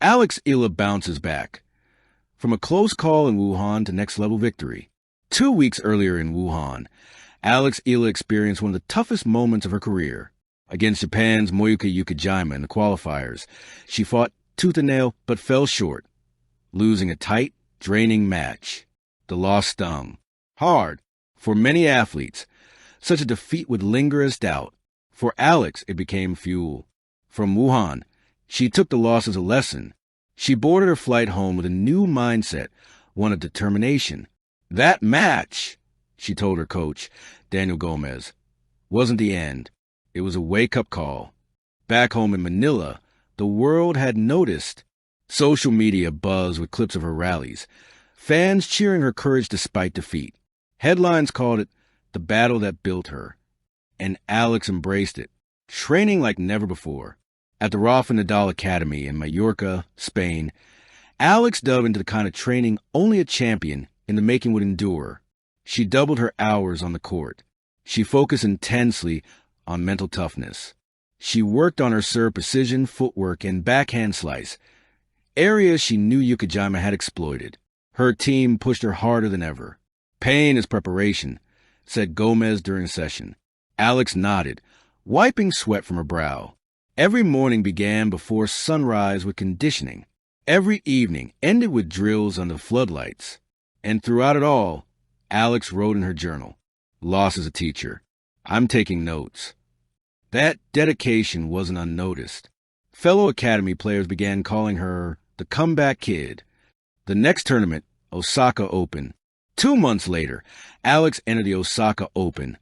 Eala bounces back. From a close call in Wuhan to next-level victory. 2 weeks earlier in Wuhan, Eala experienced one of the toughest moments of her career. Against Japan's Moyuka Yukijima in the qualifiers, she fought tooth and nail but fell short, losing a tight, draining match. The loss stung. Hard. For many athletes, such a defeat would linger as doubt. For Alex, it became fuel. From Wuhan, she took the loss as a lesson. She boarded her flight home with a new mindset, one of determination. That match, she told her coach, Daniel Gomez, wasn't the end. It was a wake-up call. Back home in Manila, the world had noticed. Social media buzzed with clips of her rallies, fans cheering her courage despite defeat. Headlines called it the battle that built her. And Alex embraced it, training like never before. At the Rafa Nadal Academy in Mallorca, Spain, Alex dove into the kind of training only a champion in the making would endure. She doubled her hours on the court. She focused intensely on mental toughness. She worked on her serve precision, footwork, and backhand slice, areas she knew Yukijima had exploited. Her team pushed her harder than ever. Pain is preparation, said Gomez during a session. Alex nodded, wiping sweat from her brow. Every morning began before sunrise with conditioning. Every evening ended with drills under floodlights. And throughout it all, Alex wrote in her journal, "Loss as a teacher. I'm taking notes." That dedication wasn't unnoticed. Fellow Academy players began calling her the comeback kid. The next tournament, Osaka Open. 2 months later, Alex entered the Osaka Open,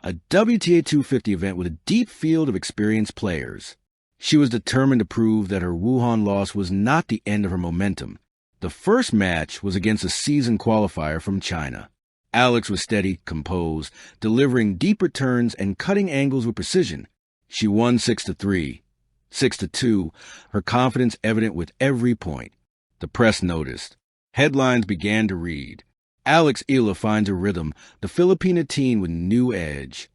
a WTA 250 event with a deep field of experienced players. She was determined to prove that her Wuhan loss was not the end of her momentum. The first match was against a seasoned qualifier from China. Alex was steady, composed, delivering deep returns and cutting angles with precision. She won 6-3, 6-2, her confidence evident with every point. The press noticed. Headlines began to read. Eala finds her rhythm, the Filipina teen with new edge.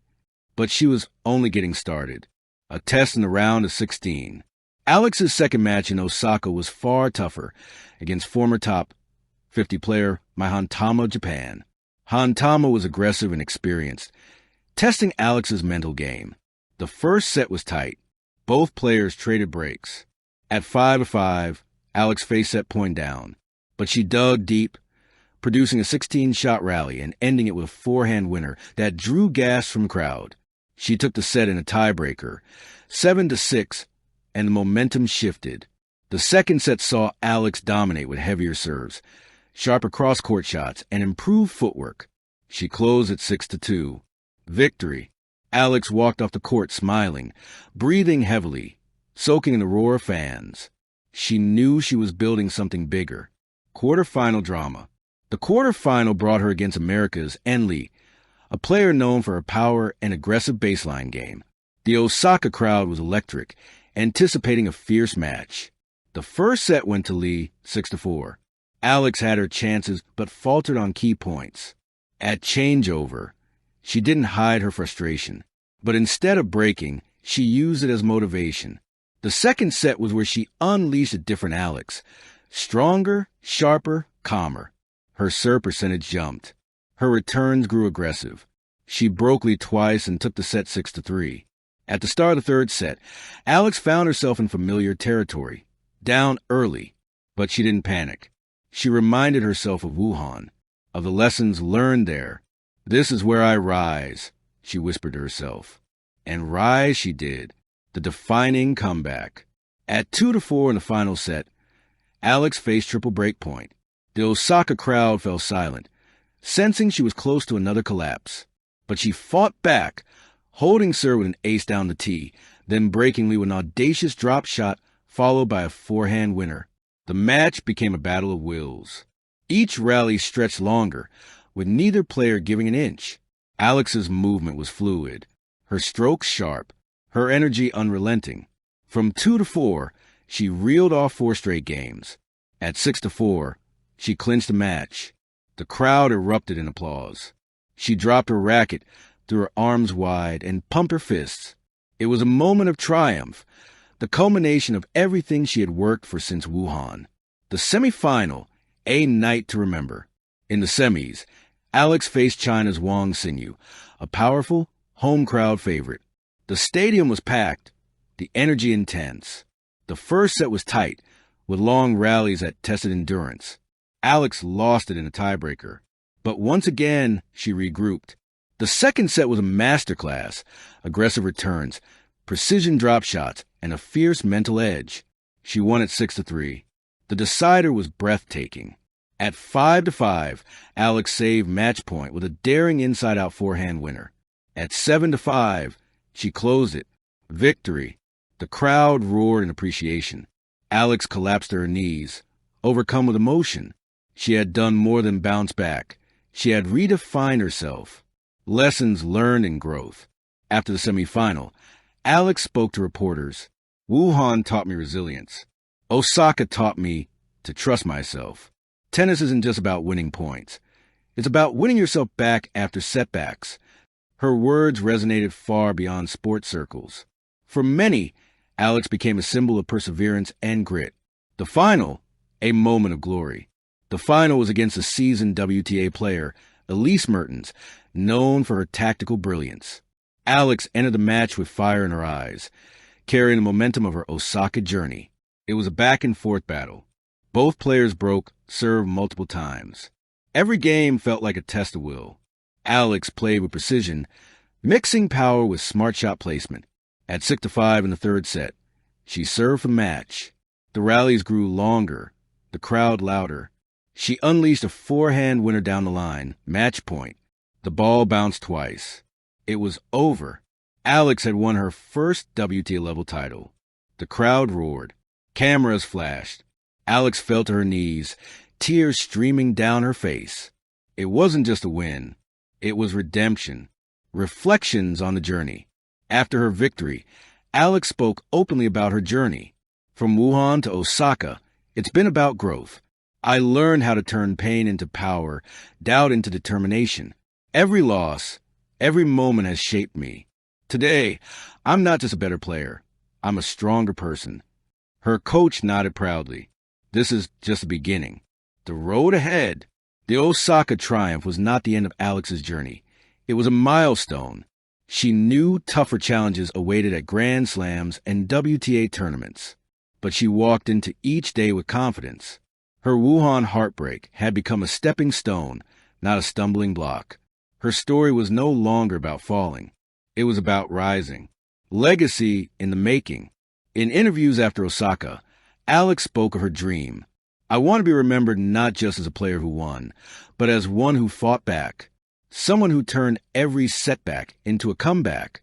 But she was only getting started. A test in the round of 16. Alex's second match in Osaka was far tougher, against former top 50 player Hantama of Japan. Hantama was aggressive and experienced, testing Alex's mental game. The first set was tight. Both players traded breaks. At 5-5, Alex faced set point down, but she dug deep, producing a 16-shot rally and ending it with a forehand winner that drew gas from the crowd. She took the set in a tiebreaker, 7-6, and the momentum shifted. The second set saw Alex dominate with heavier serves, sharper cross-court shots, and improved footwork. She closed at 6-2. Victory. Alex walked off the court smiling, breathing heavily, soaking in the roar of fans. She knew she was building something bigger. Quarterfinal drama. The quarterfinal brought her against America's Eala, a player known for her power and aggressive baseline game. The Osaka crowd was electric, anticipating a fierce match. The first set went to Lee, 6-4. Alex had her chances but faltered on key points. At changeover, she didn't hide her frustration, but instead of breaking, she used it as motivation. The second set was where she unleashed a different Alex. Stronger, sharper, calmer. Her serve percentage jumped. Her returns grew aggressive. She broke Lee twice and took the set 6-3. At the start of the third set, Alex found herself in familiar territory, down early, but she didn't panic. She reminded herself of Wuhan, of the lessons learned there. "This is where I rise," she whispered to herself. And rise she did, the defining comeback. At 2-4 in the final set, Alex faced triple break point. The Osaka crowd fell silent, sensing she was close to another collapse. But she fought back, holding serve with an ace down the tee, then breaking Lee with an audacious drop shot followed by a forehand winner. The match became a battle of wills. Each rally stretched longer, with neither player giving an inch. Alex's movement was fluid, her strokes sharp, her energy unrelenting. From 2-4, she reeled off 4 straight games. At 6-4, she clinched the match. The crowd erupted in applause. She dropped her racket, threw her arms wide, and pumped her fists. It was a moment of triumph, the culmination of everything she had worked for since Wuhan. The semifinal, a night to remember. In the semis, Alex faced China's Wang Xinyu, a powerful, home crowd favorite. The stadium was packed, the energy intense. The first set was tight, with long rallies that tested endurance. Alex lost it in a tiebreaker, but once again, she regrouped. The second set was a masterclass, aggressive returns, precision drop shots, and a fierce mental edge. She won at 6-3. The decider was breathtaking. At 5-5, Alex saved match point with a daring inside-out forehand winner. At 7-5, she closed it. Victory. The crowd roared in appreciation. Alex collapsed to her knees, overcome with emotion. She had done more than bounce back. She had redefined herself. Lessons learned in growth. After the semifinal, Alex spoke to reporters. Wuhan taught me resilience. Osaka taught me to trust myself. Tennis isn't just about winning points. It's about winning yourself back after setbacks. Her words resonated far beyond sports circles. For many, Alex became a symbol of perseverance and grit. The final, a moment of glory. The final was against a seasoned WTA player, Elise Mertens, known for her tactical brilliance. Alex entered the match with fire in her eyes, carrying the momentum of her Osaka journey. It was a back-and-forth battle. Both players broke, served multiple times. Every game felt like a test of will. Alex played with precision, mixing power with smart shot placement. At 6-5 in the third set, she served the match. The rallies grew longer, the crowd louder. She unleashed a forehand winner down the line, match point. The ball bounced twice. It was over. Alex had won her first WTA-level title. The crowd roared. Cameras flashed. Alex fell to her knees, tears streaming down her face. It wasn't just a win. It was redemption. Reflections on the journey. After her victory, Alex spoke openly about her journey. From Wuhan to Osaka, it's been about growth. I learned how to turn pain into power, doubt into determination. Every loss, every moment has shaped me. Today, I'm not just a better player. I'm a stronger person. Her coach nodded proudly. This is just the beginning. The road ahead. The Osaka triumph was not the end of Alex's journey. It was a milestone. She knew tougher challenges awaited at Grand Slams and WTA tournaments. But she walked into each day with confidence. Her Wuhan heartbreak had become a stepping stone, not a stumbling block. Her story was no longer about falling. It was about rising. Legacy in the making. In interviews after Osaka, Alex spoke of her dream. I want to be remembered not just as a player who won, but as one who fought back. Someone who turned every setback into a comeback.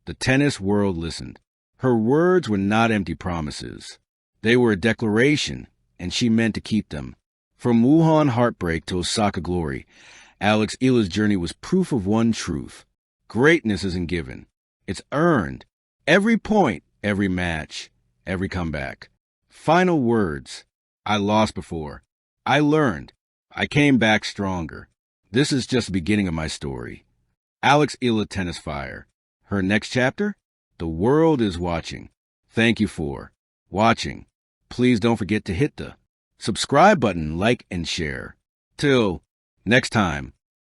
The tennis world listened. Her words were not empty promises. They were a declaration, and she meant to keep them. From Wuhan heartbreak to Osaka glory, Alex Eala's journey was proof of one truth. Greatness isn't given. It's earned. Every point, every match, every comeback. Final words. I lost before. I learned. I came back stronger. This is just the beginning of my story. Alex Eala Tennis Fire. Her next chapter? The world is watching. Thank you for watching. Please don't forget to hit the subscribe button, like, and share. Till next time.